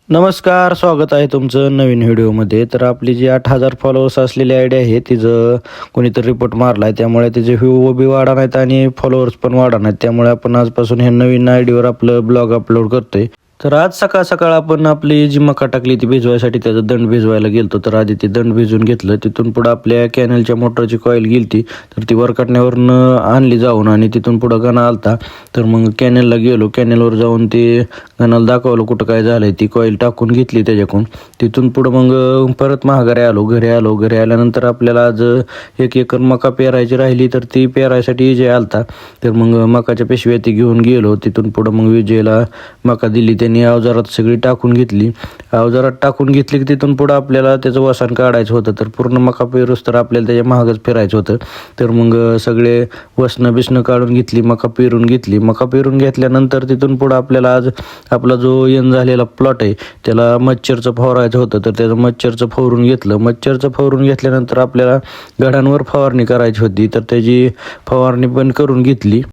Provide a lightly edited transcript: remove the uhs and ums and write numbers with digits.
नमस्कार, स्वागत आहे तुमचं नवीन व्हिडिओमध्ये. तर आपली जी 8,000 फॉलोअर्स असलेली आयडी आहे तिचं कोणीतरी रिपोर्ट मारला आहे, त्यामुळे त्याचे व्ह्यू बी वाढा नाहीत आणि फॉलोअर्स पण वाढा नाहीत. त्यामुळे आपण आजपासून हे नवीन आयडीवर आपलं ब्लॉग अपलोड करतोय. तर आज सकाळ सकाळ आपण आपली जी मका टाकली ती भिजवायसाठी त्याचा दंड भिजवायला गेलतो. तर आधी ते दंड भिजवून घेतलं. तिथून पुढं आपल्या कॅनलच्या मोटरची कॉईल गेलती, तर ती वरकाटण्यावरनं आणली जाऊन आणि तिथून पुढं गणा आलता. तर मग कॅनलला गेलो. कॅनलवर जाऊन ते गणाला दाखवलं कुठं काय झालंय. ती कॉईल टाकून घेतली त्याच्याकडून. तिथून पुढं मग परत महागारी आलो. घरी आल्यानंतर आपल्याला आज 1 एकर मका पेरायची राहिली, तर ती पेरायसाठी विजय आलता. तर मग मकाच्या पिशव्या ती घेऊन गेलो. तिथून पुढं मग विजयला मका दिली. त्यांनी अवजारात सगळी टाकून घेतली. अवजारात टाकून घेतली की तिथून पुढं आपल्याला त्याचं वसान काढायचं होतं. तर पूर्ण मका पेरूस तर आपल्याला त्याच्या महागच फिरायचं होतं. तर मग सगळे वसनं बिसनं काढून घेतली, मका पेरून घेतली. मका पेरून घेतल्यानंतर तिथून पुढं आपल्याला आज आपला जो झालेला प्लॉट आहे त्याला मच्छरचं फवारायचं होतं. तर त्याचं मच्छरचं फवारून घेतलं. मच्छरचं फवारून घेतल्यानंतर आपल्याला गडांवर फवारणी करायची होती, तर त्याची फवारणी पण करून घेतली.